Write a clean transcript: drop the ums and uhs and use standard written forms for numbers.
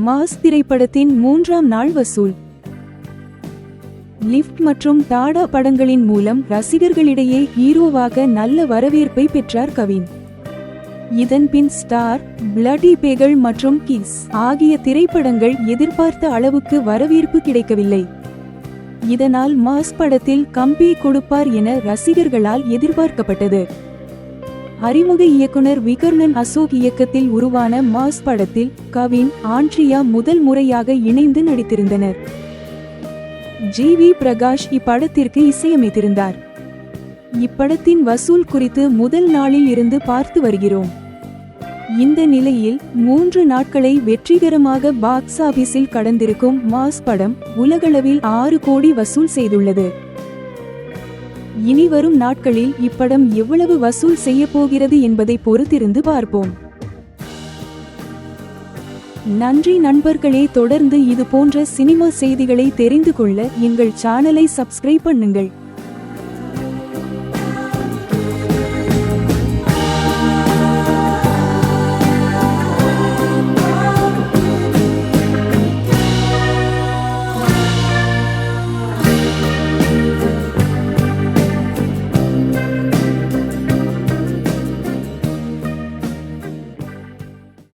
Mass திரைப்படத்தின் 3ஆம் நாள் வசூல். லிஃப்ட் மற்றும் டாடா படங்களின் மூலம் ரசிகர்களிடையே ஹீரோவாக நல்ல வரவேற்பை பெற்றார் கவின். இதன் பின் ஸ்டார், பிளடி பேகள் மற்றும் கிஸ் ஆகிய திரைப்படங்கள் எதிர்பார்த்த அளவுக்கு வரவேற்பு கிடைக்கவில்லை. இதனால் மாஸ் படத்தில் கம்பேக் கொடுப்பார் என ரசிகர்களால் எதிர்பார்க்கப்பட்டது. அறிமுக இயக்குனர் விகர்ணன் அசோக் இயக்கத்தில் உருவான மாஸ் படத்தில் கவின், ஆண்ட்ரியா முதல் முறையாக இணைந்து நடித்திருந்தனர். ஜி.வி. பிரகாஷ் இப்படத்திற்கு இசையமைத்திருந்தார். இப்படத்தின் வசூல் குறித்து முதல் நாளில் இருந்து பார்த்து வருகிறோம். இந்த நிலையில் 3 நாட்களை வெற்றிகரமாக பாக்ஸ் ஆபீஸில் கடந்திருக்கும் மாஸ் படம் உலகளவில் 6 கோடி வசூல் செய்துள்ளது. இனி வரும் நாட்களில் இப்படம் எவ்வளவு வசூல் செய்யப்போகிறது என்பதை பொறுத்திருந்து பார்ப்போம். நன்றி நண்பர்களே. தொடர்ந்து இது போன்ற சினிமா செய்திகளை தெரிந்து கொள்ள எங்கள் சேனலை சப்ஸ்கிரைப் பண்ணுங்கள்.